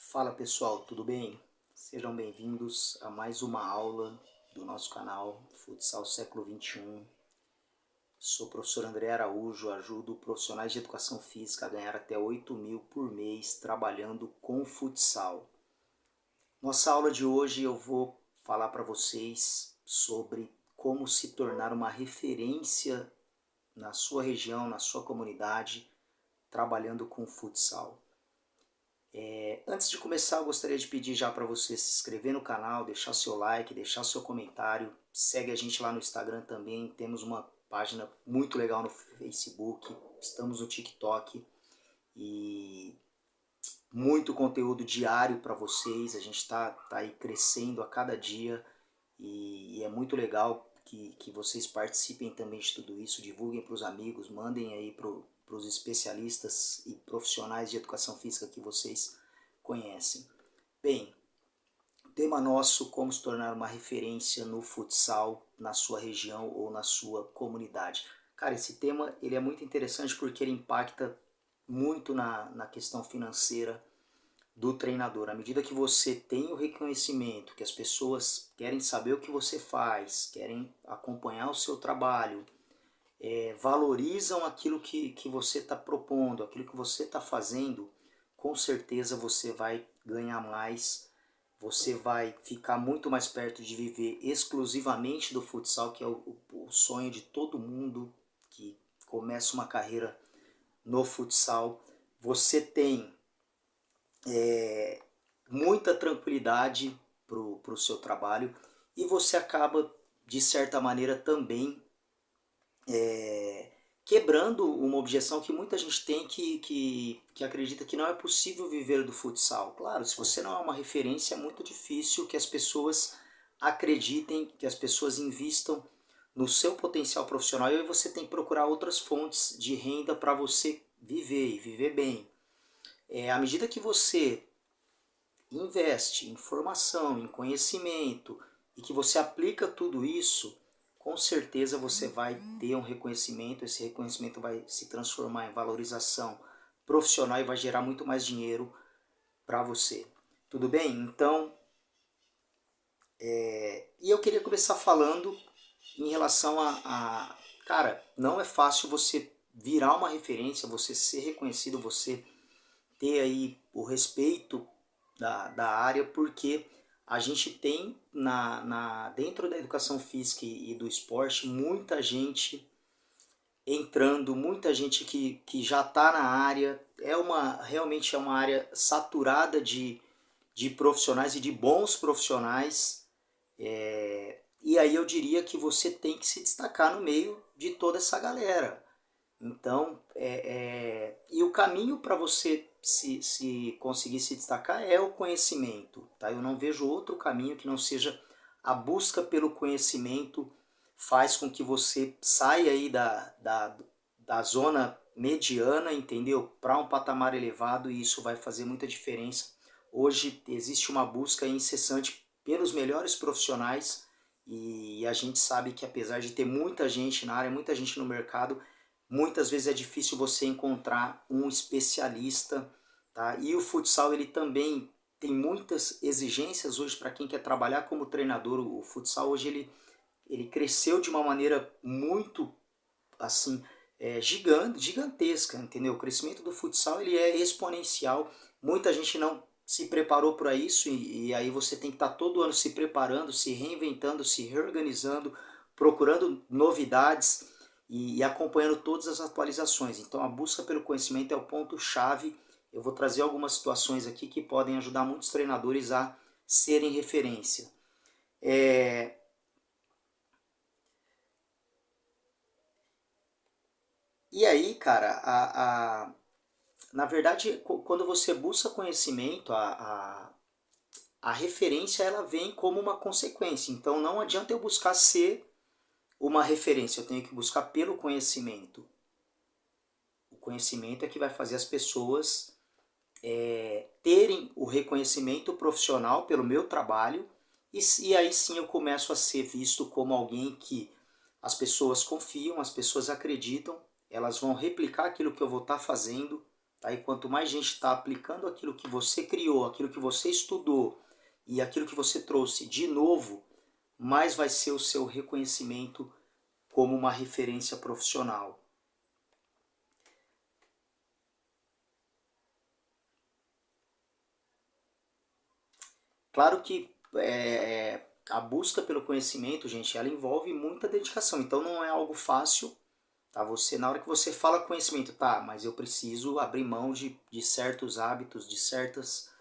Fala pessoal, tudo bem? Sejam bem-vindos a mais uma aula do nosso canal Futsal Século XXI. Sou o professor André Araújo, ajudo profissionais de educação física a ganhar até 8.000 por mês trabalhando com futsal. Nossa aula de hoje eu vou falar para vocês sobre como se tornar uma referência na sua região, na sua comunidade, trabalhando com futsal. Antes de começar, eu gostaria de pedir já para você se inscrever no canal, deixar seu like, deixar seu comentário. Segue a gente lá no Instagram também, temos uma página muito legal no Facebook, estamos no TikTok e muito conteúdo diário para vocês. A gente está aí crescendo a cada dia e é muito legal que vocês participem também de tudo isso, divulguem para os amigos, mandem aí para os especialistas e profissionais de educação física que vocês conhecem. Bem, tema nosso: como se tornar uma referência no futsal na sua região ou na sua comunidade. Cara, esse tema ele é muito interessante porque ele impacta muito na questão financeira do treinador. À medida que você tem o reconhecimento, que as pessoas querem saber o que você faz, querem acompanhar o seu trabalho, valorizam aquilo que você está propondo, aquilo que você está fazendo, com certeza você vai ganhar mais, você vai ficar muito mais perto de viver exclusivamente do futsal, que é o sonho de todo mundo que começa uma carreira no futsal. Você tem muita tranquilidade para o seu trabalho e você acaba, de certa maneira, também quebrando uma objeção que muita gente tem que acredita que não é possível viver do futsal. Claro, se você não é uma referência, é muito difícil que as pessoas acreditem, que as pessoas invistam no seu potencial profissional, e aí você tem que procurar outras fontes de renda para você viver e viver bem. À medida que você investe em formação, em conhecimento e que você aplica tudo isso, com certeza você vai ter um reconhecimento, esse reconhecimento vai se transformar em valorização profissional e vai gerar muito mais dinheiro para você. Tudo bem? Então, e eu queria começar falando em relação cara, não é fácil você virar uma referência, você ser reconhecido, você ter aí o respeito da área, porque a gente tem dentro da educação física e do esporte muita gente entrando, muita gente que já está na área. Realmente é uma área saturada de profissionais e de bons profissionais. E aí eu diria que você tem que se destacar no meio de toda essa galera. Então, e o caminho para você se conseguir se destacar é o conhecimento. Tá? Eu não vejo outro caminho que não seja a busca pelo conhecimento. Faz com que você saia aí da zona mediana, entendeu? Para um patamar elevado, e isso vai fazer muita diferença. Hoje existe uma busca incessante pelos melhores profissionais, e a gente sabe que apesar de ter muita gente na área, muita gente no mercado, muitas vezes é difícil você encontrar um especialista, tá? E o futsal ele também tem muitas exigências hoje para quem quer trabalhar como treinador. O futsal hoje ele cresceu de uma maneira muito assim gigantesca, entendeu? O crescimento do futsal ele é exponencial. Muita gente não se preparou para isso e aí você tem que estar todo ano se preparando, se reinventando, se reorganizando, procurando novidades e acompanhando todas as atualizações. Então a busca pelo conhecimento é o ponto-chave. Eu vou trazer algumas situações aqui que podem ajudar muitos treinadores a serem referência. E aí, cara, na verdade, quando você busca conhecimento, a referência ela vem como uma consequência. Então não adianta eu buscar ser uma referência, eu tenho que buscar pelo conhecimento. O conhecimento é que vai fazer as pessoas terem o reconhecimento profissional pelo meu trabalho, e aí sim eu começo a ser visto como alguém que as pessoas confiam, as pessoas acreditam, elas vão replicar aquilo que eu vou estar fazendo, Tá? E quanto mais gente está aplicando aquilo que você criou, aquilo que você estudou e aquilo que você trouxe de novo, mais vai ser o seu reconhecimento como uma referência profissional. Claro que a busca pelo conhecimento, gente, ela envolve muita dedicação, então não é algo fácil. Tá? Você, na hora que você fala conhecimento, tá, mas eu preciso abrir mão de certos hábitos, de certas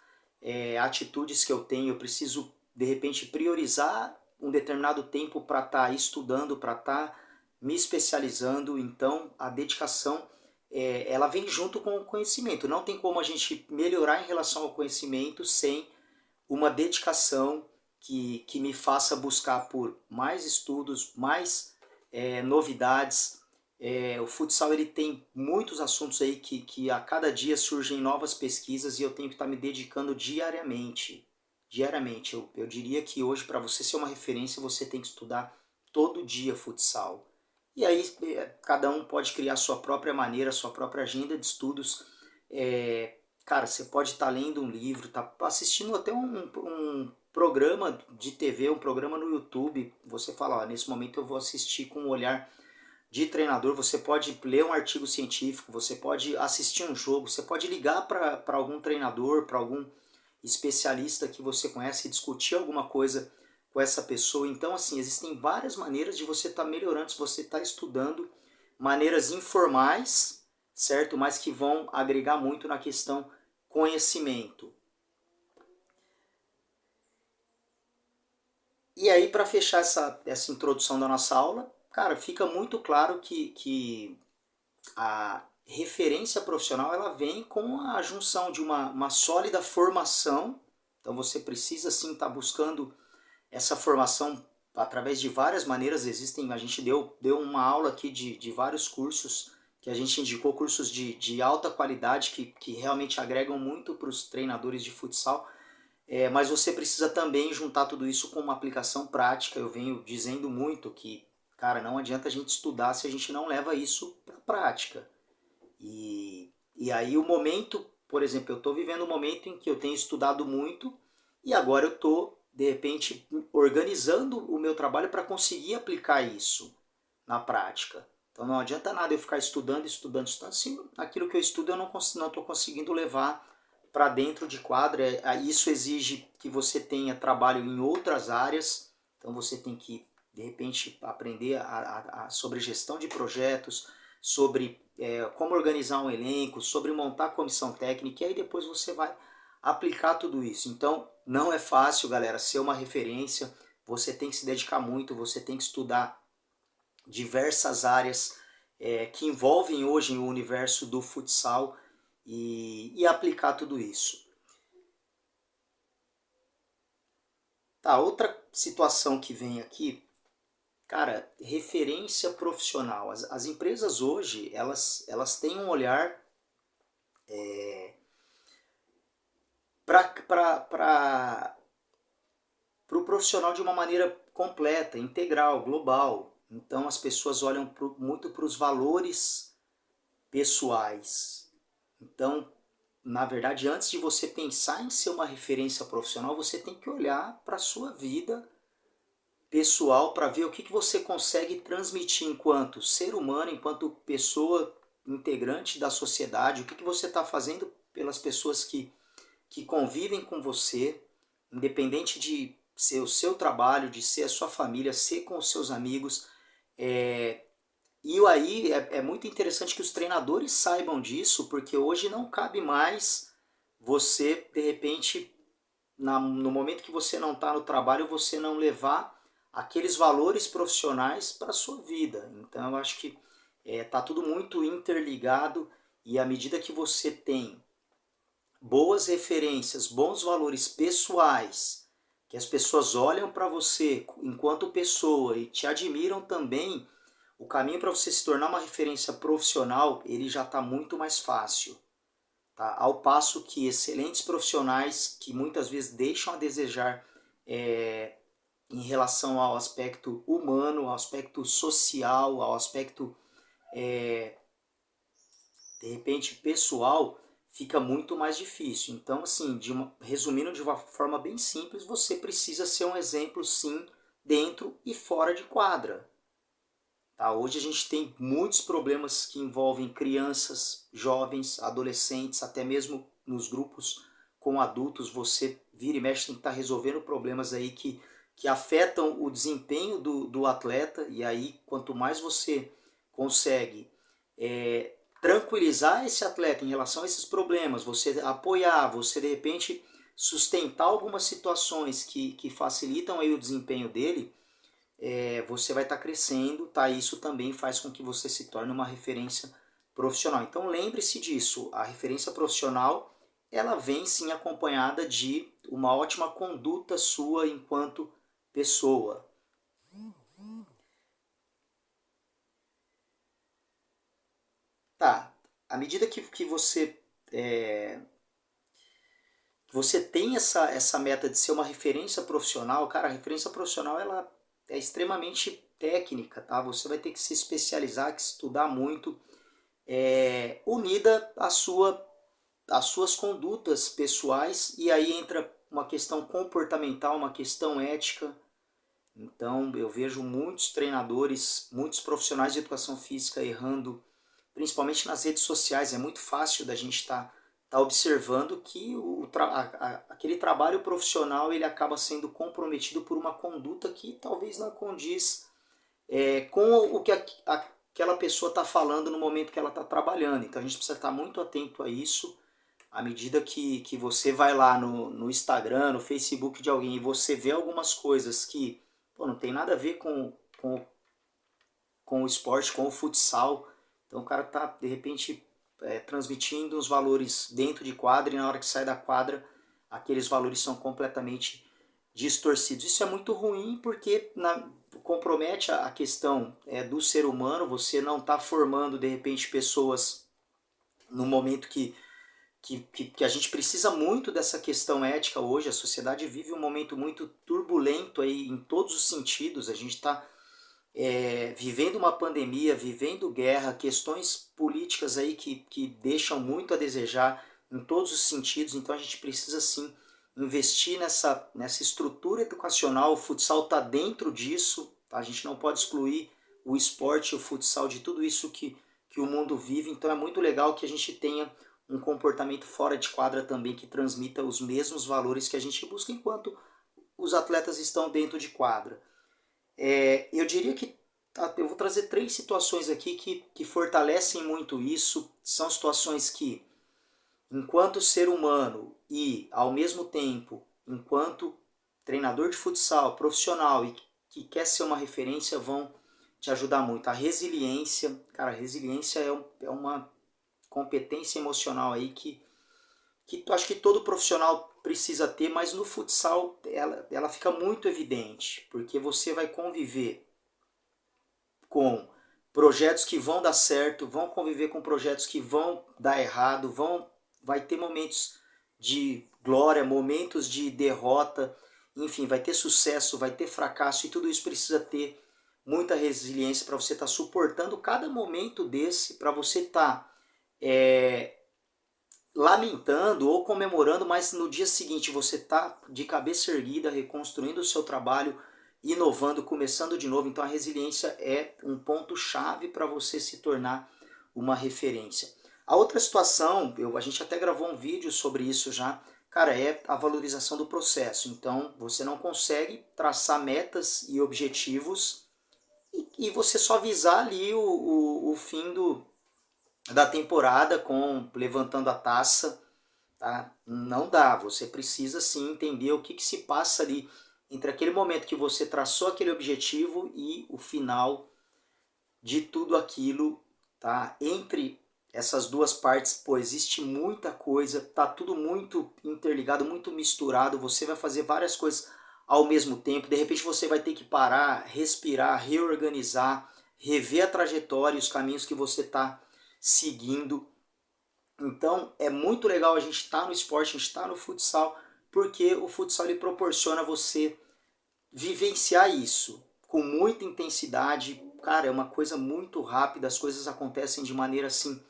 atitudes que eu tenho, eu preciso, de repente, priorizar um determinado tempo para estar estudando, para estar me especializando. Então, a dedicação, ela vem junto com o conhecimento. Não tem como a gente melhorar em relação ao conhecimento sem uma dedicação que me faça buscar por mais estudos, mais novidades. O futsal ele tem muitos assuntos aí que a cada dia surgem novas pesquisas e eu tenho que estar me dedicando diariamente. Diariamente. Eu diria que hoje, para você ser uma referência, você tem que estudar todo dia futsal. E aí cada um pode criar a sua própria maneira, a sua própria agenda de estudos. Cara, você pode estar lendo um livro, tá assistindo até um programa de TV, um programa no YouTube. Você fala, ó, nesse momento eu vou assistir com um olhar de treinador. Você pode ler um artigo científico, você pode assistir um jogo, você pode ligar para algum treinador, para algum especialista que você conhece e discutir alguma coisa com essa pessoa. Então, assim, existem várias maneiras de você estar melhorando, se você está estudando, maneiras informais, certo? Mas que vão agregar muito na questão conhecimento. E aí, para fechar essa introdução da nossa aula, cara, fica muito claro que a referência profissional ela vem com a junção de uma sólida formação. Então você precisa sim estar buscando essa formação através de várias maneiras. Existem, a gente deu uma aula aqui de vários cursos que a gente indicou, cursos de alta qualidade que realmente agregam muito para os treinadores de futsal. Mas você precisa também juntar tudo isso com uma aplicação prática. Eu venho dizendo muito que, cara, não adianta a gente estudar se a gente não leva isso para a prática. E aí o momento, por exemplo, eu estou vivendo um momento em que eu tenho estudado muito e agora eu estou, de repente, organizando o meu trabalho para conseguir aplicar isso na prática. Então não adianta nada eu ficar estudando, estudando, estudando, se aquilo que eu estudo eu não estou conseguindo levar para dentro de quadra. Isso exige que você tenha trabalho em outras áreas, então você tem que, de repente, aprender sobre gestão de projetos, sobre como organizar um elenco, sobre montar comissão técnica, e aí depois você vai aplicar tudo isso. Então, não é fácil, galera, ser uma referência, você tem que se dedicar muito, você tem que estudar diversas áreas que envolvem hoje o universo do futsal e aplicar tudo isso. Tá, outra situação que vem aqui, cara, referência profissional. As empresas hoje, elas têm um olhar para o profissional de uma maneira completa, integral, global. Então as pessoas olham muito para os valores pessoais. Então, na verdade, antes de você pensar em ser uma referência profissional, você tem que olhar para a sua vida pessoal para ver o que você consegue transmitir enquanto ser humano, enquanto pessoa integrante da sociedade, o que você está fazendo pelas pessoas que convivem com você, independente de ser o seu trabalho, de ser a sua família, ser com os seus amigos. E aí é muito interessante que os treinadores saibam disso, porque hoje não cabe mais você, de repente, no momento que você não está no trabalho, você não levar aqueles valores profissionais para a sua vida. Então eu acho que está tudo muito interligado e à medida que você tem boas referências, bons valores pessoais, que as pessoas olham para você enquanto pessoa e te admiram também, o caminho para você se tornar uma referência profissional, ele já está muito mais fácil. Tá? Ao passo que excelentes profissionais, que muitas vezes deixam a desejar em relação ao aspecto humano, ao aspecto social, ao aspecto, de repente, pessoal, fica muito mais difícil. Então, assim, resumindo de uma forma bem simples, você precisa ser um exemplo, sim, dentro e fora de quadra. Tá? Hoje a gente tem muitos problemas que envolvem crianças, jovens, adolescentes, até mesmo nos grupos com adultos. Você vira e mexe tem que estar resolvendo problemas aí que afetam o desempenho do atleta. E aí, quanto mais você consegue tranquilizar esse atleta em relação a esses problemas, você apoiar, você de repente sustentar algumas situações que facilitam aí o desempenho dele, você vai estar crescendo, tá? Isso também faz com que você se torne uma referência profissional. Então lembre-se disso, a referência profissional ela vem sim acompanhada de uma ótima conduta sua enquanto pessoa. Tá, à medida que você tem essa meta de ser uma referência profissional, cara, a referência profissional ela é extremamente técnica, tá? Você vai ter que se especializar, que estudar muito, unida às suas condutas pessoais, e aí entra uma questão comportamental, uma questão ética. Então eu vejo muitos treinadores, muitos profissionais de educação física errando, principalmente nas redes sociais. É muito fácil da gente tá observando que aquele trabalho profissional ele acaba sendo comprometido por uma conduta que talvez não condiz com o que aquela pessoa está falando no momento que ela está trabalhando. Então a gente precisa estar muito atento a isso. À medida que você vai lá no Instagram, no Facebook de alguém e você vê algumas coisas que pô, não tem nada a ver com o esporte, com o futsal. Então o cara está, de repente, transmitindo os valores dentro de quadra e na hora que sai da quadra, aqueles valores são completamente distorcidos. Isso é muito ruim porque compromete a questão do ser humano. Você não está formando, de repente, pessoas no momento que a gente precisa muito dessa questão ética hoje. A sociedade vive um momento muito turbulento aí em todos os sentidos. A gente está vivendo uma pandemia, vivendo guerra, questões políticas aí que deixam muito a desejar em todos os sentidos. Então a gente precisa sim investir nessa estrutura educacional. O futsal está dentro disso, tá? A gente não pode excluir o esporte, o futsal de tudo isso que o mundo vive. Então é muito legal que a gente tenha um comportamento fora de quadra também que transmita os mesmos valores que a gente busca enquanto os atletas estão dentro de quadra. Eu diria que eu vou trazer 3 situações aqui que fortalecem muito isso. São situações que, enquanto ser humano e, ao mesmo tempo, enquanto treinador de futsal profissional e que quer ser uma referência, vão te ajudar muito. A resiliência, cara, a resiliência é uma competência emocional aí que acho que todo profissional precisa ter, mas no futsal ela fica muito evidente, porque você vai conviver com projetos que vão dar certo, vão conviver com projetos que vão dar errado, vai ter momentos de glória, momentos de derrota, enfim, vai ter sucesso, vai ter fracasso, e tudo isso precisa ter muita resiliência para você estar suportando cada momento desse, para você estar lamentando ou comemorando, mas no dia seguinte você está de cabeça erguida, reconstruindo o seu trabalho, inovando, começando de novo. Então a resiliência é um ponto-chave para você se tornar uma referência. A outra situação, a gente até gravou um vídeo sobre isso já, cara, é a valorização do processo. Então você não consegue traçar metas e objetivos e você só visar ali o fim da temporada com levantando a taça, tá? Não dá, você precisa sim entender o que se passa ali entre aquele momento que você traçou aquele objetivo e o final de tudo aquilo, tá? Entre essas duas partes, pô, existe muita coisa, tá tudo muito interligado, muito misturado, você vai fazer várias coisas ao mesmo tempo, de repente você vai ter que parar, respirar, reorganizar, rever a trajetória e os caminhos que você está seguindo. Então é muito legal a gente estar no esporte, a gente estar no futsal, porque o futsal ele proporciona você vivenciar isso com muita intensidade. Cara, é uma coisa muito rápida, as coisas acontecem de maneira assim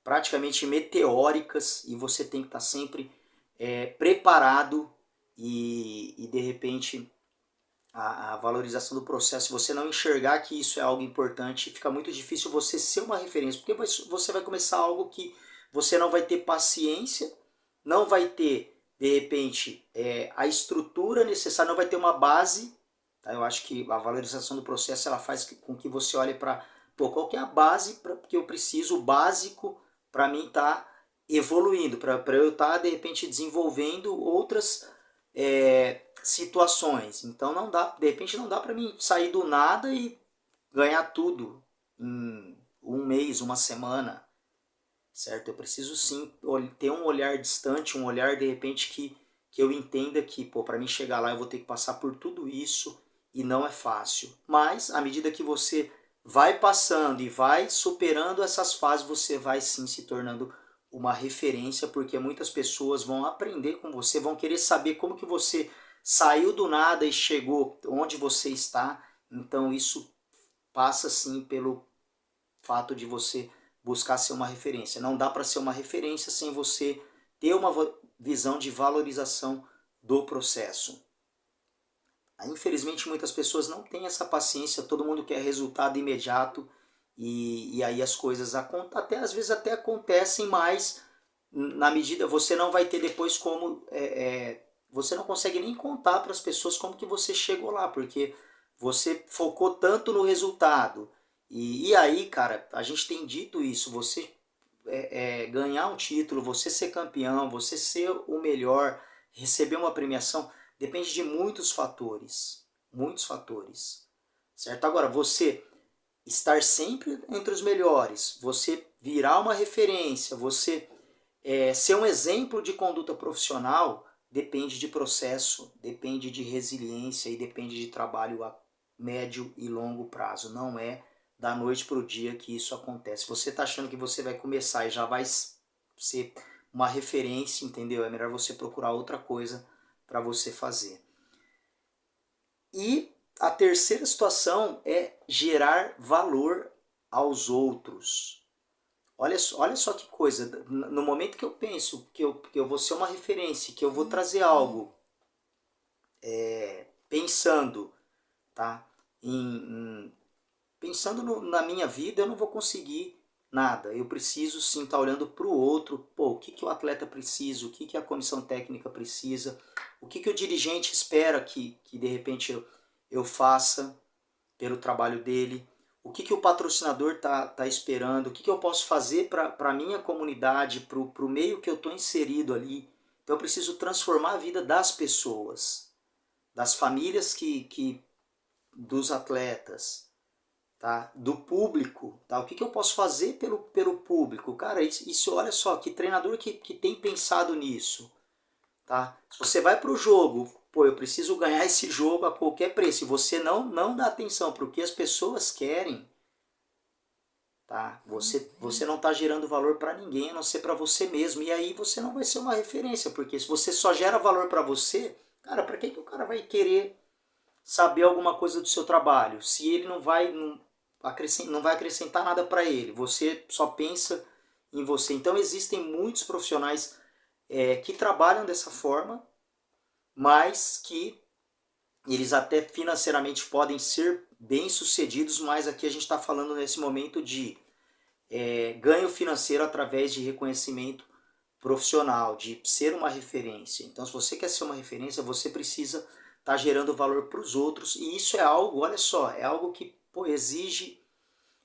praticamente meteóricas e você tem que estar sempre preparado e de repente a valorização do processo, se você não enxergar que isso é algo importante, fica muito difícil você ser uma referência, porque você vai começar algo que você não vai ter paciência, não vai ter, de repente, a estrutura necessária, não vai ter uma base. Tá? Eu acho que a valorização do processo ela faz com que você olhe para qual que é a base que eu preciso, o básico para mim estar evoluindo, para eu estar, de repente, desenvolvendo outras situações. Então não dá, de repente não dá para mim sair do nada e ganhar tudo em um mês, uma semana, certo? Eu preciso sim ter um olhar distante, um olhar de repente que eu entenda que, pô, para mim chegar lá eu vou ter que passar por tudo isso e não é fácil. Mas à medida que você vai passando e vai superando essas fases, você vai sim se tornando uma referência, porque muitas pessoas vão aprender com você, vão querer saber como que você saiu do nada e chegou onde você está. Então isso passa sim pelo fato de você buscar ser uma referência. Não dá para ser uma referência sem você ter uma visão de valorização do processo. Infelizmente muitas pessoas não têm essa paciência, todo mundo quer resultado imediato e aí as coisas até às vezes até acontecem, mas na medida você não vai ter depois como você não consegue nem contar para as pessoas como que você chegou lá, porque você focou tanto no resultado. E aí, cara, a gente tem dito isso, você ganhar um título, você ser campeão, você ser o melhor, receber uma premiação, depende de muitos fatores, certo? Agora, você estar sempre entre os melhores, você virar uma referência, você ser um exemplo de conduta profissional, depende de processo, depende de resiliência e depende de trabalho a médio e longo prazo. Não é da noite para o dia que isso acontece. Você está achando que você vai começar e já vai ser uma referência, entendeu? É melhor você procurar outra coisa para você fazer. E a terceira situação é gerar valor aos outros. Olha só que coisa, no momento que eu penso que eu vou ser uma referência, que eu vou trazer algo pensando, tá? Pensando na minha vida, eu não vou conseguir nada. Eu preciso sim estar olhando para o outro. Pô, o que o atleta precisa, o que a comissão técnica precisa, o que o dirigente espera que de repente eu faça pelo trabalho dele, o que o patrocinador tá esperando, o que eu posso fazer para a minha comunidade, para o meio que eu estou inserido ali. Então eu preciso transformar a vida das pessoas, das famílias dos atletas, tá? Do público, tá? O que eu posso fazer pelo público? Cara, isso olha só, que treinador que tem pensado nisso, tá? Se você vai para o jogo, pô, eu preciso ganhar esse jogo a qualquer preço, e você não dá atenção para o que as pessoas querem, tá? Você não está gerando valor para ninguém, a não ser para você mesmo, e aí você não vai ser uma referência, porque se você só gera valor para você, cara, para que o cara vai querer saber alguma coisa do seu trabalho, se ele não vai acrescentar nada para ele, você só pensa em você. Então existem muitos profissionais que trabalham dessa forma, mas que eles até financeiramente podem ser bem sucedidos, mas aqui a gente está falando nesse momento de ganho financeiro através de reconhecimento profissional, de ser uma referência. Então, se você quer ser uma referência, você precisa estar gerando valor para os outros, e isso é algo, olha só, é algo que exige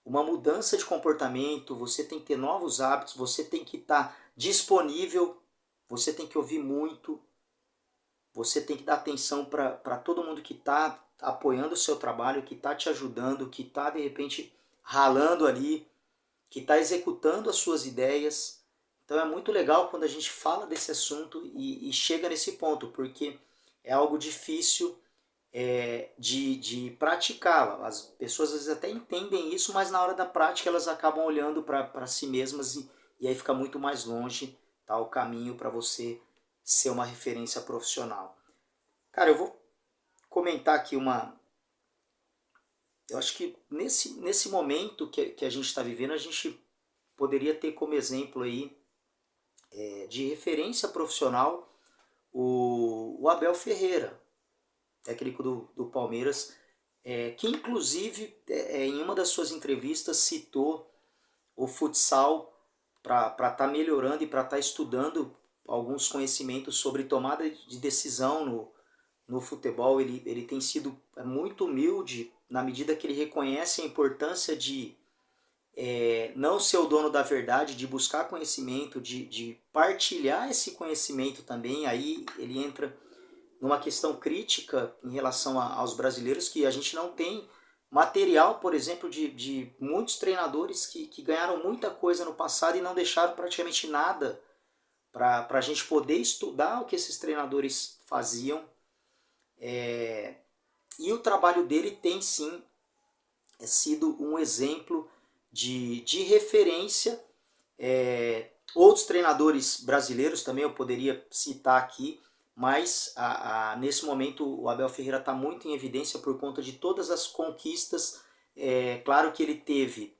uma mudança de comportamento, você tem que ter novos hábitos, você tem que estar disponível, você tem que ouvir muito, você tem que dar atenção para todo mundo que está apoiando o seu trabalho, que está te ajudando, que está de repente ralando ali, que está executando as suas ideias. Então é muito legal quando a gente fala desse assunto e chega nesse ponto, porque é algo difícil de praticar. As pessoas às vezes até entendem isso, mas na hora da prática elas acabam olhando para si mesmas e aí fica muito mais longe, tá, o caminho para você ser uma referência profissional. Cara, eu vou comentar aqui eu acho que nesse momento que a gente está vivendo, a gente poderia ter como exemplo aí de referência profissional o Abel Ferreira, técnico do Palmeiras, que inclusive em uma das suas entrevistas citou o futsal para estar melhorando e para estar estudando alguns conhecimentos sobre tomada de decisão no futebol. Ele tem sido muito humilde na medida que ele reconhece a importância de não ser o dono da verdade, de buscar conhecimento, de partilhar esse conhecimento também. Aí ele entra numa questão crítica em relação aos brasileiros, que a gente não tem material, por exemplo, de muitos treinadores que ganharam muita coisa no passado e não deixaram praticamente nada para a gente poder estudar o que esses treinadores faziam. E o trabalho dele tem sim sido um exemplo de referência. Outros treinadores brasileiros também eu poderia citar aqui, mas nesse momento o Abel Ferreira está muito em evidência por conta de todas as conquistas. Claro que ele teve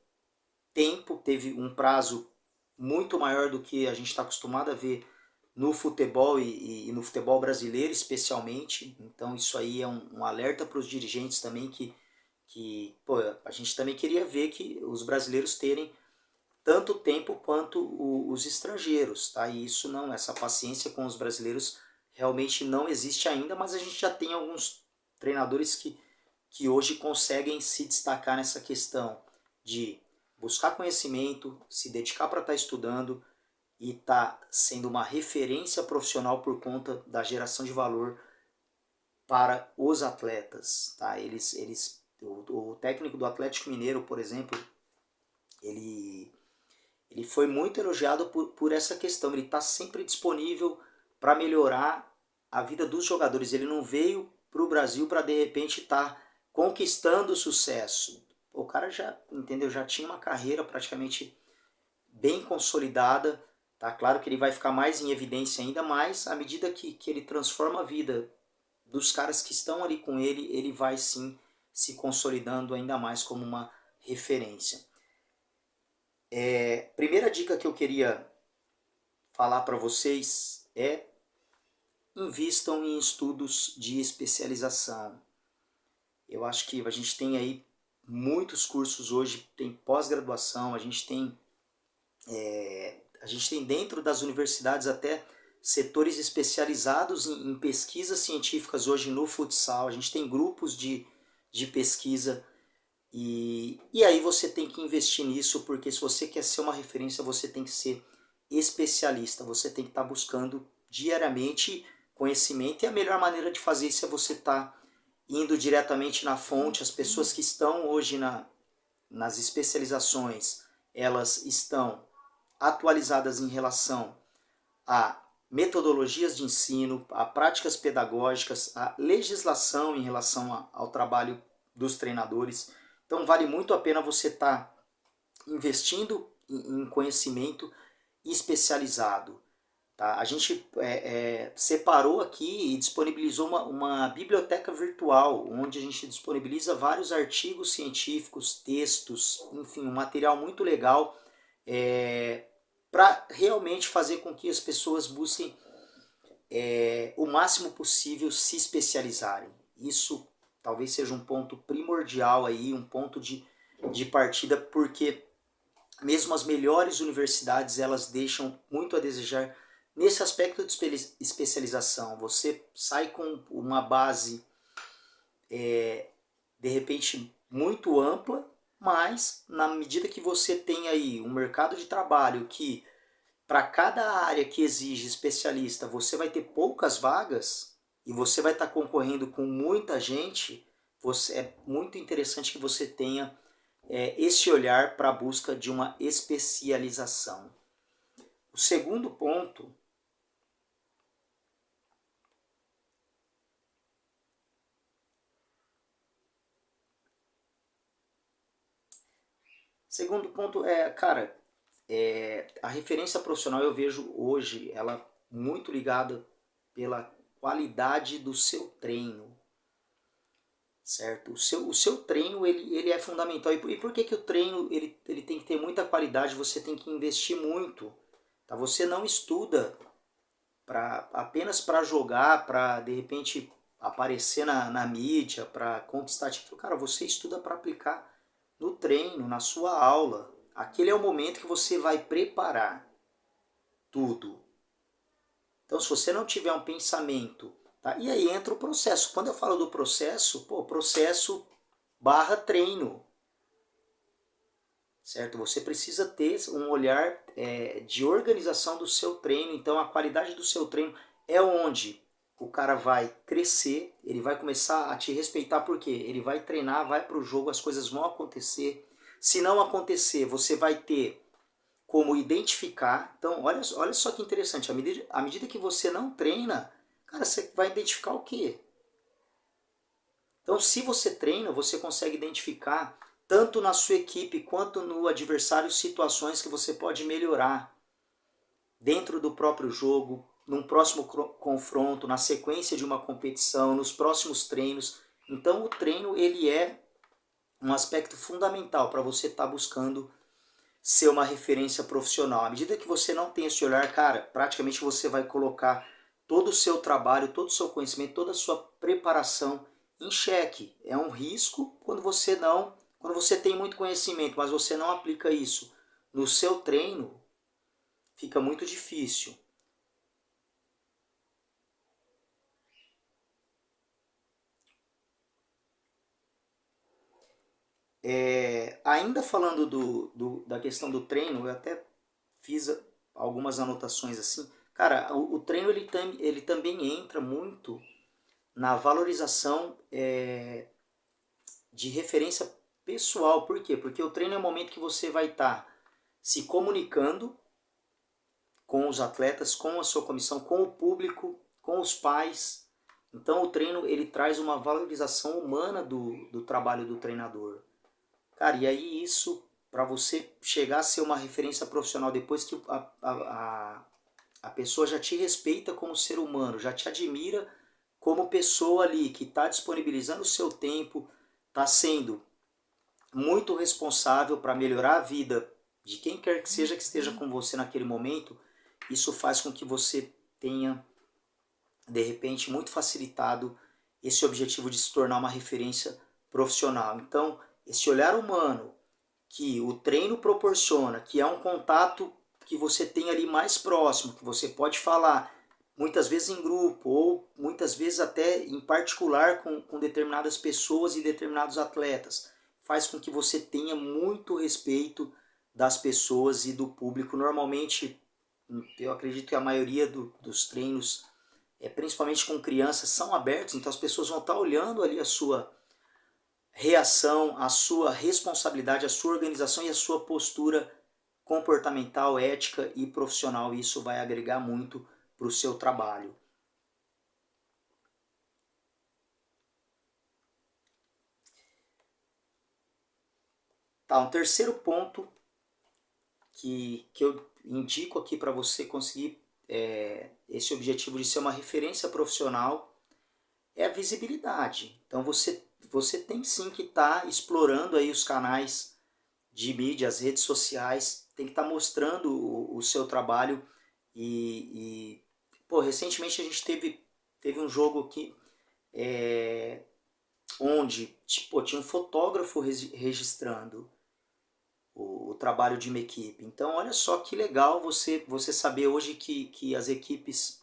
tempo, teve um prazo muito maior do que a gente está acostumado a ver no futebol e no futebol brasileiro especialmente. Então isso aí é um alerta para os dirigentes também que pô, a gente também queria ver que os brasileiros terem tanto tempo quanto os estrangeiros, tá? E isso não, essa paciência com os brasileiros realmente não existe ainda, mas a gente já tem alguns treinadores que hoje conseguem se destacar nessa questão de buscar conhecimento, se dedicar para estar estudando e estar sendo uma referência profissional por conta da geração de valor para os atletas, tá? O técnico do Atlético Mineiro, por exemplo, ele foi muito elogiado por essa questão. Ele está sempre disponível para melhorar a vida dos jogadores. Ele não veio para o Brasil para de repente estar conquistando sucesso. O cara já, entendeu? Já tinha uma carreira praticamente bem consolidada. Tá claro que ele vai ficar mais em evidência ainda mais à medida que ele transforma a vida dos caras que estão ali com ele, ele vai sim se consolidando ainda mais como uma referência. Primeira dica que eu queria falar para vocês é: invistam em estudos de especialização. Eu acho que a gente tem aí muitos cursos hoje, tem pós-graduação, a gente tem dentro das universidades até setores especializados em pesquisas científicas hoje no futsal, a gente tem grupos de pesquisa. E aí você tem que investir nisso, porque se você quer ser uma referência, você tem que ser especialista, você tem que estar buscando diariamente conhecimento, e a melhor maneira de fazer isso é você estar indo diretamente na fonte. As pessoas que estão hoje nas especializações, elas estão atualizadas em relação a metodologias de ensino, a práticas pedagógicas, a legislação em relação ao trabalho dos treinadores. Então vale muito a pena você estar investindo em conhecimento especializado. Tá? A gente separou aqui e disponibilizou uma biblioteca virtual, onde a gente disponibiliza vários artigos científicos, textos, enfim, um material muito legal para realmente fazer com que as pessoas busquem o máximo possível se especializarem. Isso talvez seja um ponto primordial aí, um ponto de partida, porque mesmo as melhores universidades, elas deixam muito a desejar nesse aspecto de especialização. Você sai com uma base, de repente, muito ampla, mas na medida que você tem aí um mercado de trabalho que, para cada área que exige especialista, você vai ter poucas vagas e você vai estar concorrendo com muita gente, é muito interessante que você tenha esse olhar para a busca de uma especialização. O segundo ponto cara, a referência profissional eu vejo hoje ela muito ligada pela qualidade do seu treino. certo? O seu treino ele é fundamental. E por que, que o treino ele tem que ter muita qualidade, você tem que investir muito, tá? Você não estuda apenas para jogar, para de repente aparecer na mídia, para conquistar título. Cara, você estuda para aplicar no treino, na sua aula. Aquele é o momento que você vai preparar tudo. Então, se você não tiver um pensamento, tá? E aí entra o processo. Quando eu falo do processo, pô, processo barra treino, certo? Você precisa ter um olhar de organização do seu treino. Então, a qualidade do seu treino é onde o cara vai crescer, ele vai começar a te respeitar, porque ele vai treinar, vai para o jogo, as coisas vão acontecer. Se não acontecer, você vai ter como identificar. Então, olha só que interessante, à medida que você não treina, cara, você vai identificar o quê? Então, se você treina, você consegue identificar, tanto na sua equipe quanto no adversário, situações que você pode melhorar dentro do próprio jogo, num próximo confronto, na sequência de uma competição, nos próximos treinos. Então, o treino ele é um aspecto fundamental para você estar buscando ser uma referência profissional. À medida que você não tem esse olhar, cara, praticamente você vai colocar todo o seu trabalho, todo o seu conhecimento, toda a sua preparação em xeque. É um risco quando você tem muito conhecimento, mas você não aplica isso no seu treino, fica muito difícil. Ainda falando da questão do treino, eu até fiz algumas anotações assim. Cara, o treino ele também entra muito na valorização de referência pessoal. Por quê? Porque o treino é o momento que você vai estar se comunicando com os atletas, com a sua comissão, com o público, com os pais. Então o treino ele traz uma valorização humana do trabalho do treinador. Cara, e aí isso, para você chegar a ser uma referência profissional, depois que a pessoa já te respeita como ser humano, já te admira como pessoa ali, que está disponibilizando o seu tempo, está sendo muito responsável para melhorar a vida de quem quer que seja que esteja com você naquele momento, isso faz com que você tenha, de repente, muito facilitado esse objetivo de se tornar uma referência profissional. Então, esse olhar humano que o treino proporciona, que é um contato que você tem ali mais próximo, que você pode falar muitas vezes em grupo ou muitas vezes até em particular com determinadas pessoas e determinados atletas, faz com que você tenha muito respeito das pessoas e do público. Normalmente, eu acredito que a maioria dos treinos, principalmente com crianças, são abertos, então as pessoas vão estar olhando ali a sua reação, a sua responsabilidade, a sua organização e a sua postura comportamental, ética e profissional. E isso vai agregar muito para o seu trabalho. Tá, um terceiro ponto que eu indico aqui para você conseguir esse objetivo de ser uma referência profissional é a visibilidade. Então você tem sim que estar explorando aí os canais de mídia, as redes sociais, tem que estar mostrando o seu trabalho pô, recentemente a gente teve um jogo aqui onde tipo, tinha um fotógrafo registrando o trabalho de uma equipe. Então olha só que legal você saber hoje que as equipes,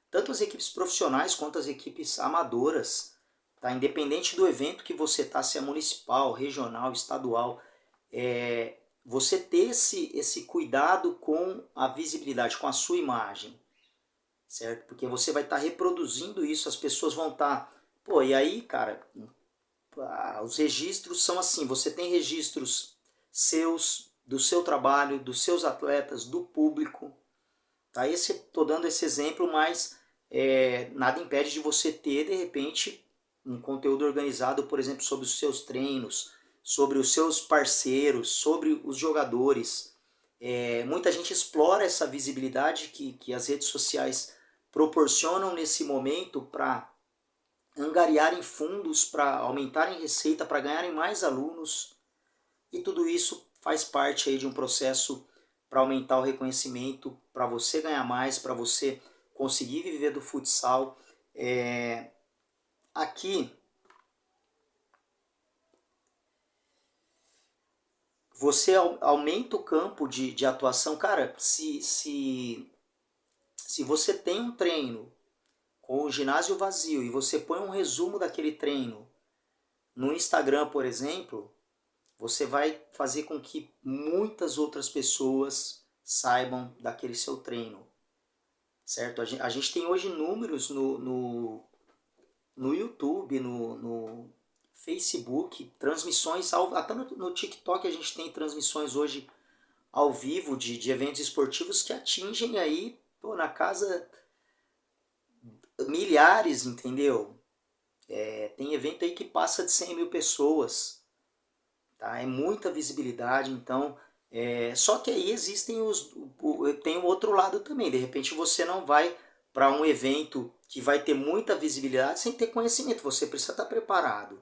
tanto as equipes profissionais quanto as equipes amadoras, tá? Independente do evento que você está, se é municipal, regional, estadual, você ter esse cuidado com a visibilidade, com a sua imagem, certo? Porque você vai estar reproduzindo isso, as pessoas vão estar... Pô, e aí, cara, os registros são assim, você tem registros seus, do seu trabalho, dos seus atletas, do público, tá? Estou dando esse exemplo, mas nada impede de você ter, de repente, um conteúdo organizado, por exemplo, sobre os seus treinos, sobre os seus parceiros, sobre os jogadores. Muita gente explora essa visibilidade que as redes sociais proporcionam nesse momento para angariarem fundos para aumentarem receita, para ganharem mais alunos, e tudo isso faz parte aí de um processo para aumentar o reconhecimento, para você ganhar mais, para você conseguir viver do futsal. Aqui você aumenta o campo de atuação. Cara, se você tem um treino com o ginásio vazio e você põe um resumo daquele treino no Instagram, por exemplo, você vai fazer com que muitas outras pessoas saibam daquele seu treino, certo? A gente tem hoje números no YouTube, no Facebook, transmissões, até no TikTok a gente tem transmissões hoje ao vivo de eventos esportivos que atingem aí, pô, na casa milhares, entendeu? Tem evento aí que passa de 100 mil pessoas, tá? É muita visibilidade, então... só que aí existem tem o outro lado também, de repente você não vai para um evento que vai ter muita visibilidade sem ter conhecimento, você precisa estar preparado.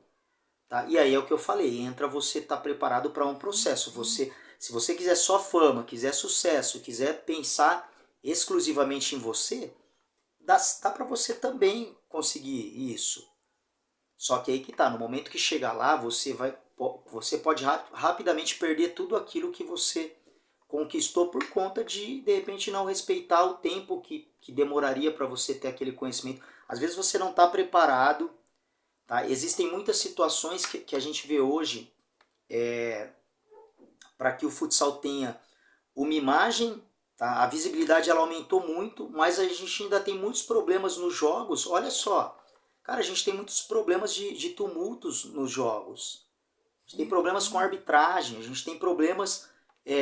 Tá? E aí é o que eu falei, entra você estar preparado para um processo. Se você quiser só fama, quiser sucesso, quiser pensar exclusivamente em você, dá para você também conseguir isso. Só que aí que tá, no momento que chegar lá, você pode rapidamente perder tudo aquilo que você conquistou por conta de repente não respeitar o tempo que demoraria para você ter aquele conhecimento. Às vezes você não está preparado, tá? Existem muitas situações que a gente vê hoje para que o futsal tenha uma imagem, tá? A visibilidade ela aumentou muito, mas a gente ainda tem muitos problemas nos jogos. Olha só, cara, a gente tem muitos problemas de tumultos nos jogos. A gente tem problemas com arbitragem, a gente tem problemas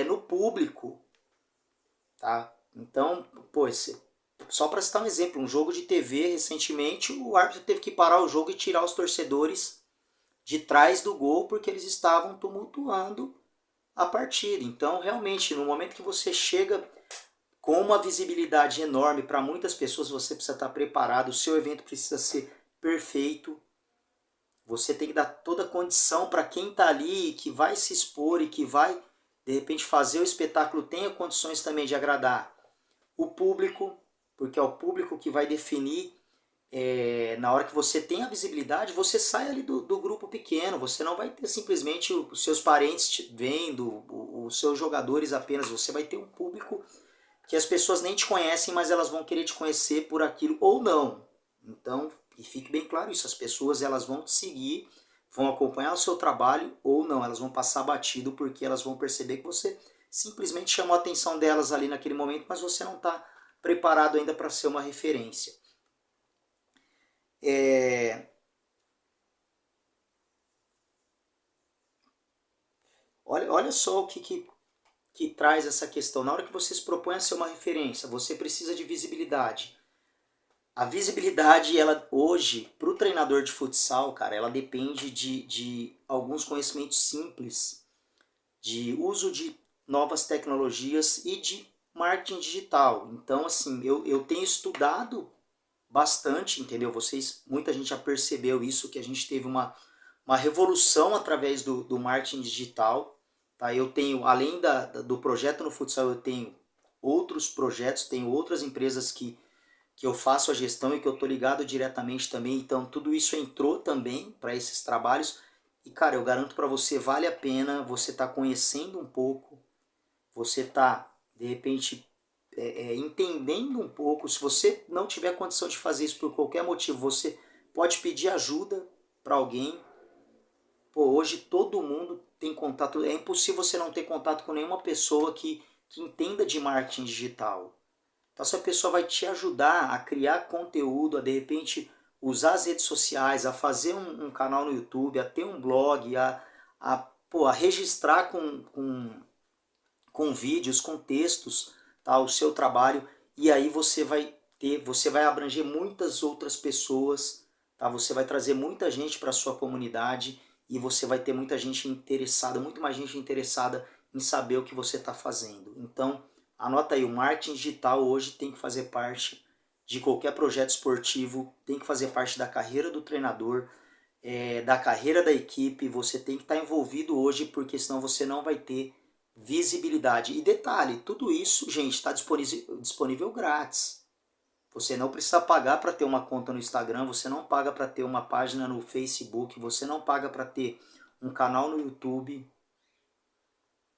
no público, tá? Então, pô, só para citar um exemplo, um jogo de TV recentemente, o árbitro teve que parar o jogo e tirar os torcedores de trás do gol porque eles estavam tumultuando a partida. Então, realmente, no momento que você chega com uma visibilidade enorme para muitas pessoas, você precisa estar preparado, o seu evento precisa ser perfeito. Você tem que dar toda a condição para quem está ali, que vai se expor e que vai, de repente, fazer o espetáculo, tenha condições também de agradar o público, porque é o público que vai definir. Na hora que você tem a visibilidade, você sai ali do grupo pequeno, você não vai ter simplesmente os seus parentes vendo, os seus jogadores apenas, você vai ter um público que as pessoas nem te conhecem, mas elas vão querer te conhecer por aquilo ou não. Então, e fique bem claro isso, as pessoas elas vão te seguir, vão acompanhar o seu trabalho ou não, elas vão passar batido porque elas vão perceber que você simplesmente chamou a atenção delas ali naquele momento, mas você não está preparado ainda para ser uma referência. Olha só o que traz essa questão. Na hora que você se propõe a ser uma referência, você precisa de visibilidade. A visibilidade, ela hoje, para o treinador de futsal, cara, ela depende de alguns conhecimentos simples, de uso de novas tecnologias e de marketing digital. Então, assim, eu tenho estudado bastante, entendeu? Muita gente já percebeu isso, que a gente teve uma revolução através do marketing digital. Tá? Eu tenho, além do projeto no futsal, eu tenho outros projetos, tenho outras empresas que eu faço a gestão e que eu estou ligado diretamente também. Então, tudo isso entrou também para esses trabalhos. E, cara, eu garanto para você, vale a pena você estar conhecendo um pouco, você tá, de repente, entendendo um pouco. Se você não tiver condição de fazer isso por qualquer motivo, você pode pedir ajuda para alguém. Pô, hoje todo mundo tem contato, é impossível você não ter contato com nenhuma pessoa que entenda de marketing digital. Então essa pessoa vai te ajudar a criar conteúdo, a de repente usar as redes sociais, a fazer um canal no YouTube, a ter um blog, a registrar com vídeos, com textos, tá, o seu trabalho, e aí você vai abranger muitas outras pessoas, tá? Você vai trazer muita gente para a sua comunidade e você vai ter muita gente interessada, muito mais gente interessada em saber o que você está fazendo. Então, anota aí, o marketing digital hoje tem que fazer parte de qualquer projeto esportivo tem que fazer parte da carreira do treinador, da carreira da equipe. Você tem que estar envolvido hoje, porque senão você não vai ter visibilidade. E detalhe, tudo isso, gente, está disponível grátis. Você não precisa pagar para ter uma conta no Instagram, você não paga para ter uma página no Facebook, você não paga para ter um canal no YouTube,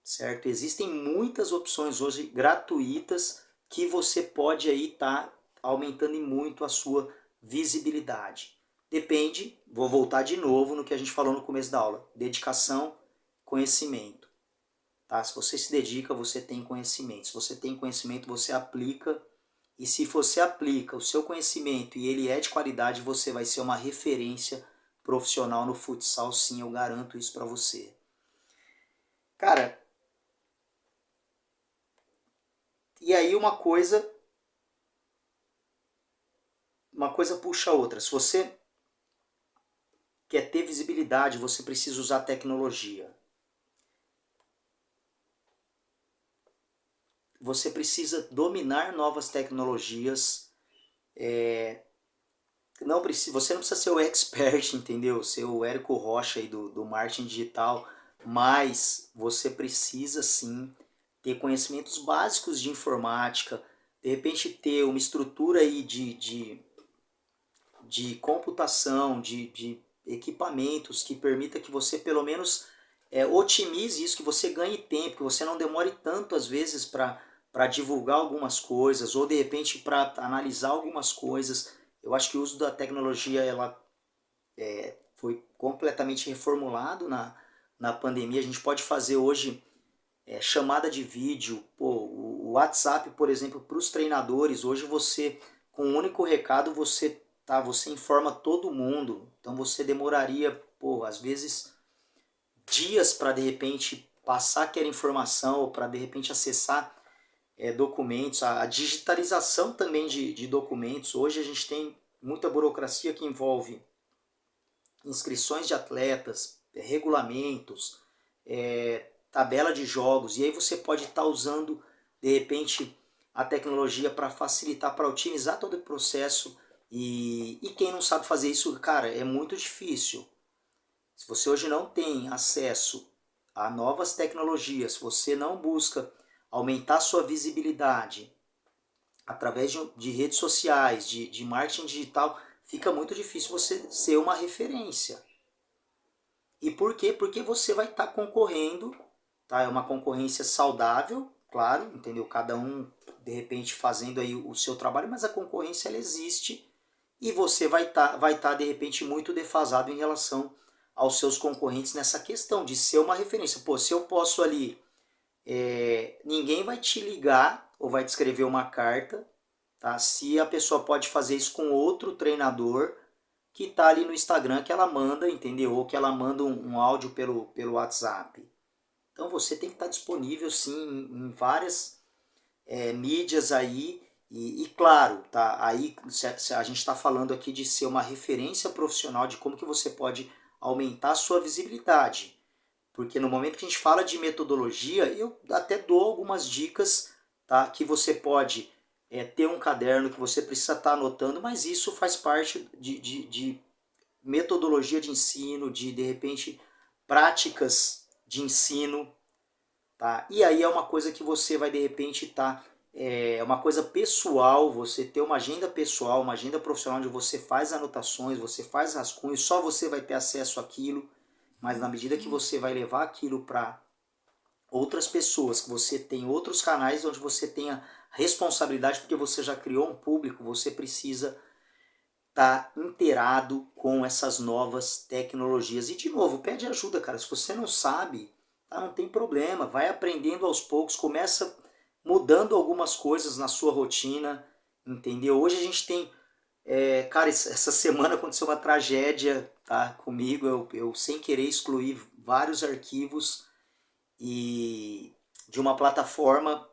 certo? Existem muitas opções hoje gratuitas que você pode aí estar aumentando em muito a sua visibilidade. Depende, vou voltar de novo no que a gente falou no começo da aula, dedicação, conhecimento. Tá? Se você se dedica, você tem conhecimento. Se você tem conhecimento, você aplica. E se você aplica o seu conhecimento e ele é de qualidade, você vai ser uma referência profissional no futsal, sim, eu garanto isso para você. Cara, e aí uma coisa puxa a outra. Se você quer ter visibilidade, você precisa usar tecnologia. Você precisa dominar novas tecnologias. Você não precisa ser o expert, entendeu? Ser o Érico Rocha aí do marketing digital, mas você precisa sim ter conhecimentos básicos de informática, de repente ter uma estrutura aí de computação, de equipamentos que permita que você pelo menos otimize isso, que você ganhe tempo, que você não demore tanto às vezes para divulgar algumas coisas ou de repente para analisar algumas coisas. Eu acho que o uso da tecnologia ela foi completamente reformulado na pandemia. A gente pode fazer hoje chamada de vídeo, o WhatsApp, por exemplo, para os treinadores. Hoje você, com um único recado, você informa todo mundo. Então você demoraria, às vezes, dias para de repente passar aquela informação ou para de repente acessar documentos. A digitalização também de documentos. Hoje a gente tem muita burocracia que envolve inscrições de atletas, regulamentos, tabela de jogos, e aí você pode estar usando de repente a tecnologia para facilitar, para otimizar todo o processo. E quem não sabe fazer isso, cara, é muito difícil. Se você hoje não tem acesso a novas tecnologias, se você não busca aumentar sua visibilidade através de redes sociais, de marketing digital, fica muito difícil você ser uma referência. E por quê? Porque você vai estar concorrendo, tá? É uma concorrência saudável, claro, entendeu? Cada um, de repente, fazendo aí o seu trabalho, mas a concorrência ela existe e você vai tá, de repente, muito defasado em relação aos seus concorrentes nessa questão de ser uma referência. Pô, se eu posso ali, ninguém vai te ligar ou vai te escrever uma carta, tá? Se a pessoa pode fazer isso com outro treinador que está ali no Instagram que ela manda, entendeu? Ou que ela manda um áudio pelo WhatsApp. Então você tem que estar disponível sim em várias mídias aí e claro, tá? Aí a gente está falando aqui de ser uma referência profissional de como que você pode aumentar a sua visibilidade. Porque no momento que a gente fala de metodologia, eu até dou algumas dicas, tá? Que você pode ter um caderno que você precisa estar anotando, mas isso faz parte de metodologia de ensino, de repente práticas de ensino, tá? E aí é uma coisa que você vai de repente estar uma coisa pessoal, você ter uma agenda pessoal, uma agenda profissional onde você faz anotações, você faz rascunhos, só você vai ter acesso àquilo, mas na medida que você vai levar aquilo para outras pessoas, que você tem outros canais onde você tenha responsabilidade, porque você já criou um público, você precisa estar inteirado com essas novas tecnologias. E de novo, pede ajuda, cara. Se você não sabe, tá, não tem problema. Vai aprendendo aos poucos, começa mudando algumas coisas na sua rotina, entendeu? Hoje a gente tem, cara, essa semana aconteceu uma tragédia, tá, comigo. Eu sem querer excluí vários arquivos e de uma plataforma,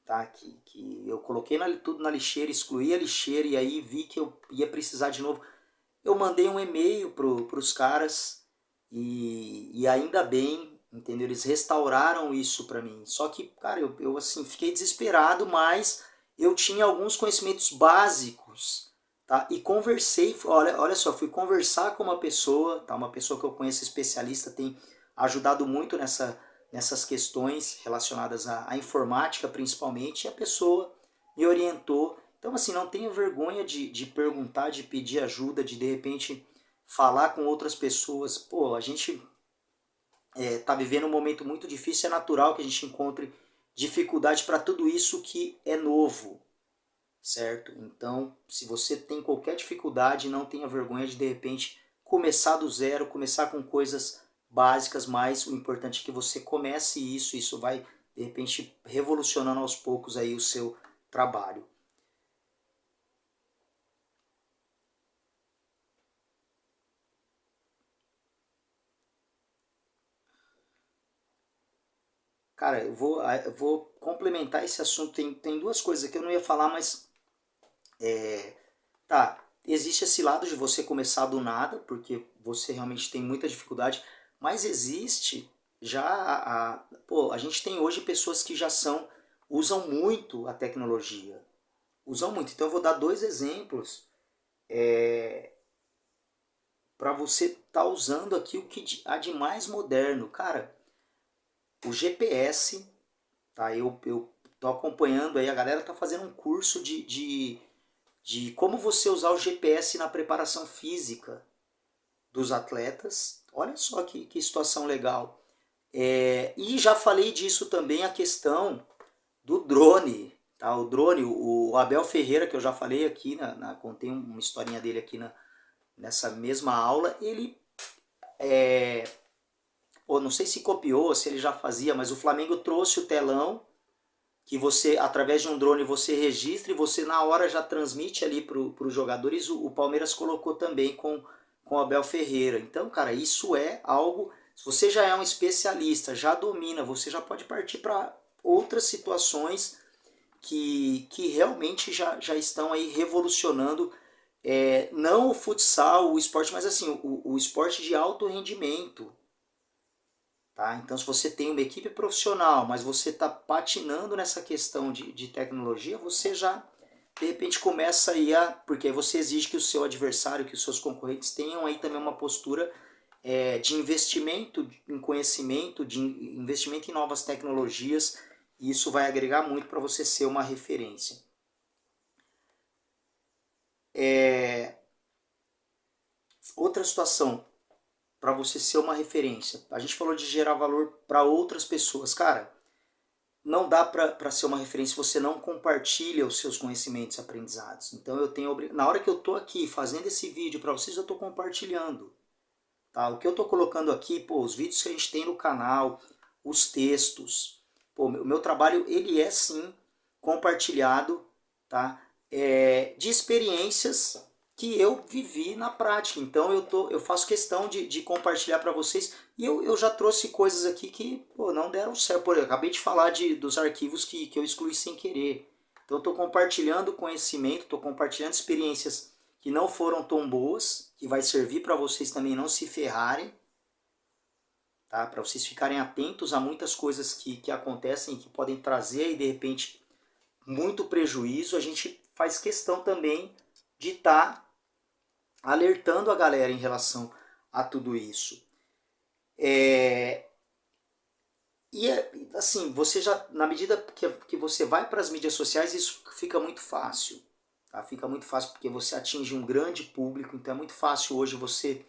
tá, que eu coloquei tudo na lixeira, excluí a lixeira e aí vi que eu ia precisar de novo. Eu mandei um e-mail para os caras e ainda bem, entendeu? Eles restauraram isso para mim. Só que, cara, eu assim, fiquei desesperado, mas eu tinha alguns conhecimentos básicos, tá? E conversei, olha só, fui conversar com uma pessoa, tá? Uma pessoa que eu conheço especialista, tem ajudado muito nessas questões relacionadas à informática principalmente, e a pessoa me orientou. Então assim, não tenha vergonha de perguntar, de pedir ajuda, de repente falar com outras pessoas. Pô, a gente está vivendo um momento muito difícil, é natural que a gente encontre dificuldade para tudo isso que é novo, certo? Então, se você tem qualquer dificuldade, não tenha vergonha de repente começar do zero, começar com coisas básicas, mas o importante é que você comece isso vai de repente revolucionando aos poucos aí o seu trabalho. Cara, eu vou complementar esse assunto. Tem duas coisas que eu não ia falar, mas tá, existe esse lado de você começar do nada, porque você realmente tem muita dificuldade, mas existe já pô, a gente tem hoje pessoas que já usam muito a tecnologia, usam muito. Então eu vou dar dois exemplos para você estar usando aqui o que há de mais moderno. Cara, o GPS, tá? Eu tô acompanhando aí, a galera tá fazendo um curso de como você usar o GPS na preparação física dos atletas. Olha só que situação legal. E já falei disso também, a questão do drone. Tá? O drone, o Abel Ferreira, que eu já falei aqui, contei uma historinha dele aqui nessa mesma aula, ele, ou não sei se copiou, se ele já fazia, mas o Flamengo trouxe o telão que você, através de um drone, você registra e você na hora já transmite ali para os jogadores. O Palmeiras colocou também com o Abel Ferreira. Então, cara, isso é algo. Se você já é um especialista, já domina, você já pode partir para outras situações que realmente já estão aí revolucionando, não o futsal, o esporte, mas assim, o esporte de alto rendimento. Tá? Então, se você tem uma equipe profissional, mas você está patinando nessa questão de tecnologia, você já, de repente, começa aí porque aí você exige que o seu adversário, que os seus concorrentes tenham aí também uma postura de investimento em conhecimento, de investimento em novas tecnologias, e isso vai agregar muito para você ser uma referência. Outra situação, para você ser uma referência. A gente falou de gerar valor para outras pessoas. Cara, não dá para ser uma referência se você não compartilha os seus conhecimentos e aprendizados. Então eu tenho na hora que eu estou aqui fazendo esse vídeo para vocês, eu estou compartilhando. Tá? O que eu estou colocando aqui, pô, os vídeos que a gente tem no canal, os textos. Pô, o meu trabalho ele é sim compartilhado, tá? De experiências que eu vivi na prática. Então eu faço questão de compartilhar para vocês. E eu já trouxe coisas aqui que pô, não deram certo. Por exemplo, eu acabei de falar dos arquivos que eu excluí sem querer. Então eu estou compartilhando conhecimento, estou compartilhando experiências que não foram tão boas, que vai servir para vocês também não se ferrarem, tá? Para vocês ficarem atentos a muitas coisas que acontecem, que podem trazer aí, de repente, muito prejuízo. A gente faz questão também de estar alertando a galera em relação a tudo isso. E assim, você já, na medida que você vai para as mídias sociais, isso fica muito fácil. Tá? Fica muito fácil porque você atinge um grande público, então é muito fácil hoje você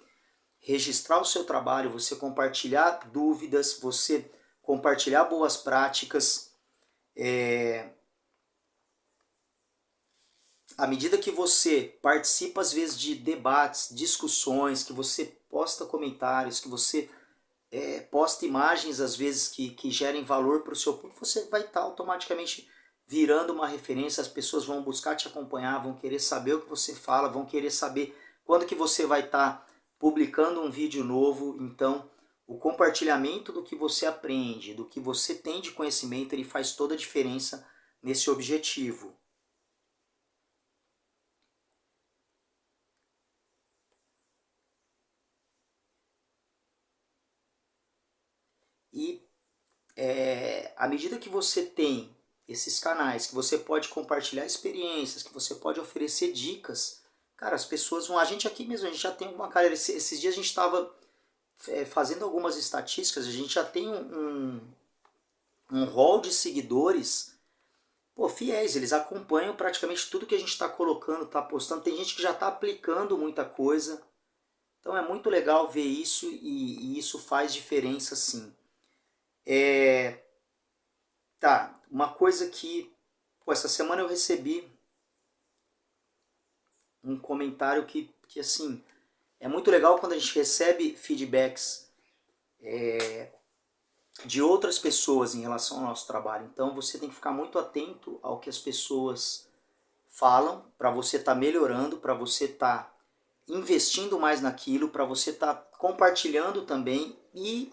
registrar o seu trabalho, você compartilhar dúvidas, você compartilhar boas práticas. À medida que você participa, às vezes, de debates, discussões, que você posta comentários, que você posta imagens, às vezes, que gerem valor para o seu público, você vai estar automaticamente virando uma referência, as pessoas vão buscar te acompanhar, vão querer saber o que você fala, vão querer saber quando que você vai estar publicando um vídeo novo. Então, o compartilhamento do que você aprende, do que você tem de conhecimento, ele faz toda a diferença nesse objetivo. E à medida que você tem esses canais, que você pode compartilhar experiências, que você pode oferecer dicas, cara, as pessoas vão... A gente aqui mesmo, a gente já tem uma... Cara, esses dias a gente estava fazendo algumas estatísticas, a gente já tem um hall de seguidores, pô, fiéis, eles acompanham praticamente tudo que a gente está colocando, está postando. Tem gente que já está aplicando muita coisa. Então é muito legal ver isso e isso faz diferença sim. Tá, uma coisa que... Pô, essa semana eu recebi um comentário que assim, é muito legal quando a gente recebe feedbacks de outras pessoas em relação ao nosso trabalho. Então você tem que ficar muito atento ao que as pessoas falam, para você estar melhorando, para você estar investindo mais naquilo, para você estar compartilhando também. E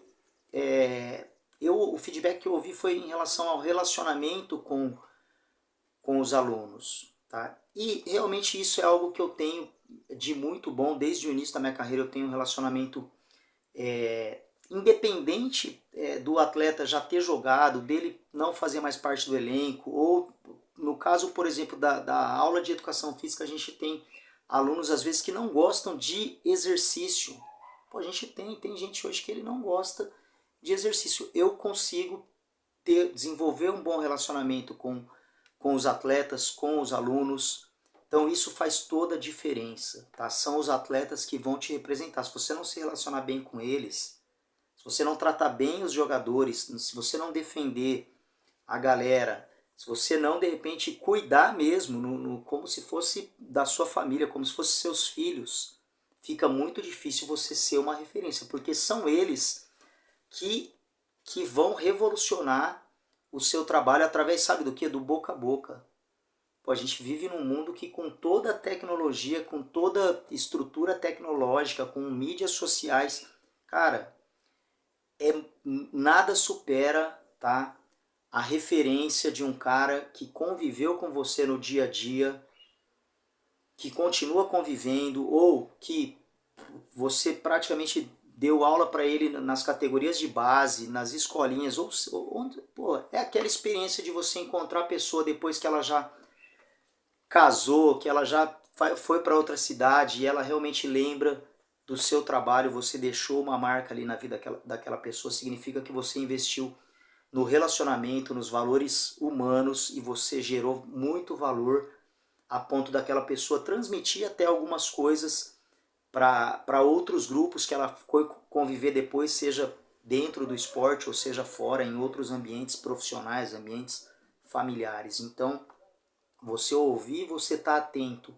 o feedback que eu ouvi foi em relação ao relacionamento com os alunos. Tá? E realmente isso é algo que eu tenho de muito bom. Desde o início da minha carreira eu tenho um relacionamento independente do atleta já ter jogado, dele não fazer mais parte do elenco, ou no caso, por exemplo, da aula de educação física, a gente tem alunos às vezes que não gostam de exercício. Pô, a gente tem gente hoje que ele não gosta de exercício. Eu consigo desenvolver um bom relacionamento com os atletas, com os alunos. Então isso faz toda a diferença. Tá? São os atletas que vão te representar. Se você não se relacionar bem com eles, se você não tratar bem os jogadores, se você não defender a galera, se você não, de repente, cuidar mesmo, como se fosse da sua família, como se fossem seus filhos, fica muito difícil você ser uma referência, porque são eles que vão revolucionar o seu trabalho através, sabe do que? Do boca a boca. Pô, a gente vive num mundo que com toda a tecnologia, com toda a estrutura tecnológica, com mídias sociais, cara, nada supera, tá, a referência de um cara que conviveu com você no dia a dia, que continua convivendo, ou que você praticamente deu aula para ele nas categorias de base, nas escolinhas, ou onde, pô, é aquela experiência de você encontrar a pessoa depois que ela já casou, que ela já foi para outra cidade e ela realmente lembra do seu trabalho, você deixou uma marca ali na vida daquela pessoa, significa que você investiu no relacionamento, nos valores humanos e você gerou muito valor a ponto daquela pessoa transmitir até algumas coisas para outros grupos que ela foi conviver depois, seja dentro do esporte ou seja fora, em outros ambientes profissionais, ambientes familiares. Então, você ouvir, você está atento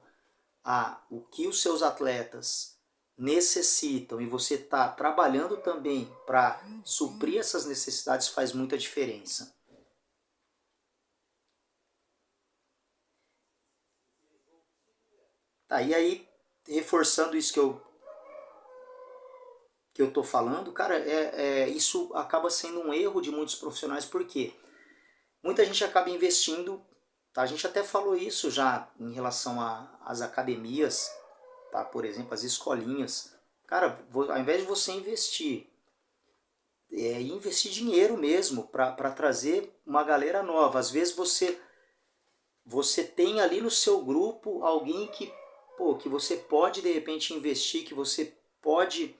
a o que os seus atletas necessitam e você está trabalhando também para suprir essas necessidades faz muita diferença. Tá, e aí, reforçando isso que eu tô falando, cara, isso acaba sendo um erro de muitos profissionais, porque muita gente acaba investindo, tá? A gente até falou isso já em relação às academias, tá? Por exemplo, as escolinhas. Cara, ao invés de você investir, investir dinheiro mesmo para trazer uma galera nova. Às vezes você tem ali no seu grupo alguém que você pode de repente investir, que você pode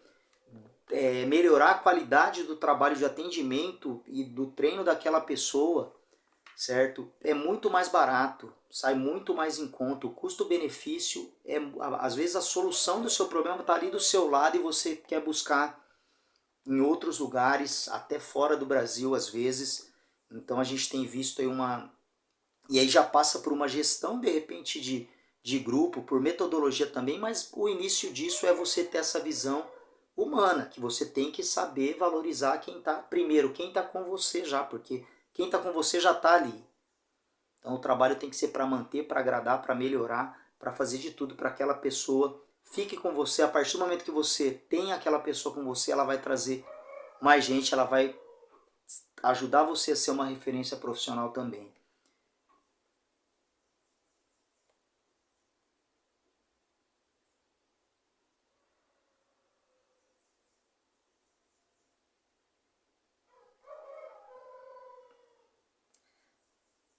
melhorar a qualidade do trabalho de atendimento e do treino daquela pessoa, certo? É muito mais barato, sai muito mais em conta. O custo-benefício às vezes a solução do seu problema está ali do seu lado e você quer buscar em outros lugares, até fora do Brasil às vezes. Então a gente tem visto aí e aí já passa por uma gestão de repente de grupo, por metodologia também, mas o início disso é você ter essa visão humana, que você tem que saber valorizar quem está, primeiro, quem está com você já, porque quem está com você já está ali. Então o trabalho tem que ser para manter, para agradar, para melhorar, para fazer de tudo para aquela pessoa fique com você. A partir do momento que você tem aquela pessoa com você, ela vai trazer mais gente, ela vai ajudar você a ser uma referência profissional também.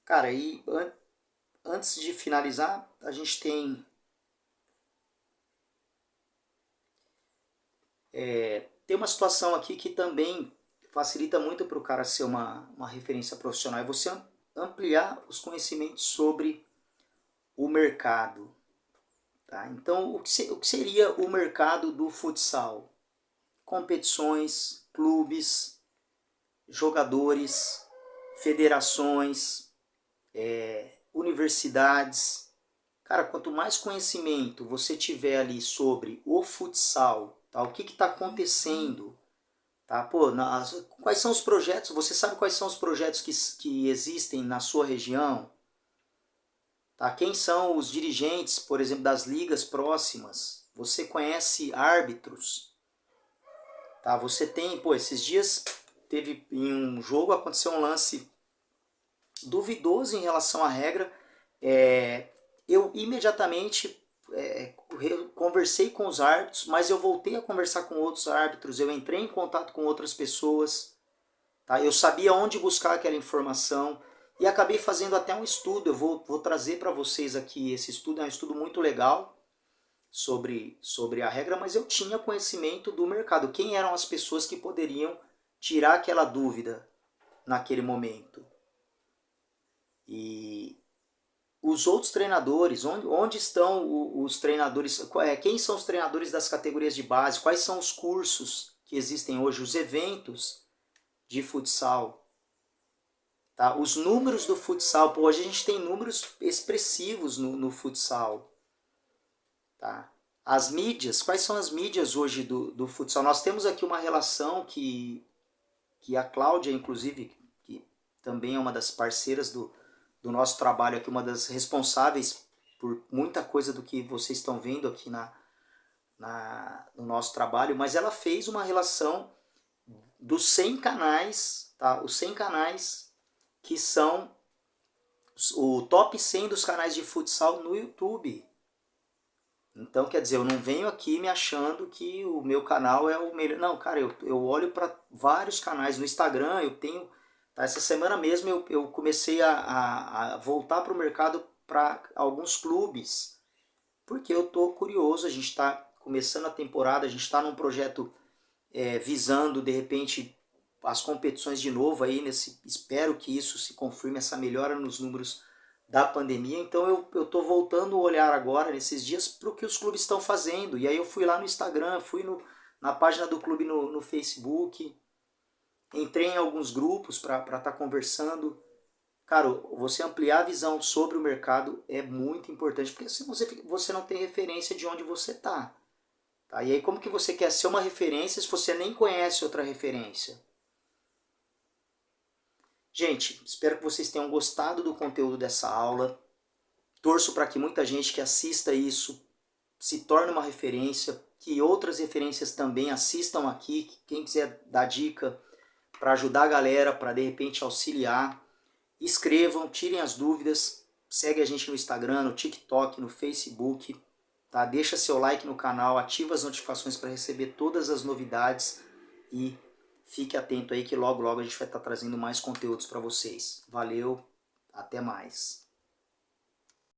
Cara, antes de finalizar, a gente tem uma situação aqui que também facilita muito para o cara ser uma referência profissional, é você ampliar os conhecimentos sobre o mercado. Tá? Então, o que seria o mercado do futsal? Competições, clubes, jogadores, federações, universidades. Cara, quanto mais conhecimento você tiver ali sobre o futsal, tá? O que está acontecendo, tá? Pô, quais são os projetos? Você sabe quais são os projetos que existem na sua região? Tá? Quem são os dirigentes, por exemplo, das ligas próximas? Você conhece árbitros? Tá? Você tem, pô, esses dias teve em um jogo aconteceu um lance duvidoso em relação à regra. Eu imediatamente conversei com os árbitros, mas eu voltei a conversar com outros árbitros, eu entrei em contato com outras pessoas, tá? Eu sabia onde buscar aquela informação e acabei fazendo até um estudo. Eu vou trazer para vocês aqui esse estudo, é um estudo muito legal sobre a regra, mas eu tinha conhecimento do mercado, quem eram as pessoas que poderiam tirar aquela dúvida naquele momento. E os outros treinadores, onde estão os treinadores, quem são os treinadores das categorias de base, quais são os cursos que existem hoje, os eventos de futsal, tá? Os números do futsal, pô, hoje a gente tem números expressivos no futsal, tá? As mídias, quais são as mídias hoje do futsal? Nós temos aqui uma relação que a Cláudia, inclusive, que também é uma das parceiras do nosso trabalho aqui, uma das responsáveis por muita coisa do que vocês estão vendo aqui no nosso trabalho, mas ela fez uma relação dos 100 canais, tá? Os 100 canais que são o top 100 dos canais de futsal no YouTube. Então, quer dizer, eu não venho aqui me achando que o meu canal é o melhor. Não, cara, eu olho para vários canais no Instagram, eu tenho. Tá, essa semana mesmo eu comecei a voltar para o mercado para alguns clubes, porque eu tô curioso, a gente está começando a temporada, a gente está num projeto visando, de repente, as competições de novo aí, espero que isso se confirme, essa melhora nos números da pandemia. Então eu tô voltando o olhar agora, nesses dias, para o que os clubes estão fazendo. E aí eu fui lá no Instagram, fui na página do clube no Facebook, entrei em alguns grupos para estar conversando. Cara, você ampliar a visão sobre o mercado é muito importante, porque se você não tem referência de onde você está. Tá? E aí como que você quer ser uma referência se você nem conhece outra referência? Gente, espero que vocês tenham gostado do conteúdo dessa aula. Torço para que muita gente que assista isso se torne uma referência, que outras referências também assistam aqui, quem quiser dar dica para ajudar a galera, para de repente auxiliar, escrevam, tirem as dúvidas, segue a gente no Instagram, no TikTok, no Facebook, tá? Deixa seu like no canal, ativa as notificações para receber todas as novidades e fique atento aí que logo logo a gente vai estar trazendo mais conteúdos para vocês. Valeu, até mais.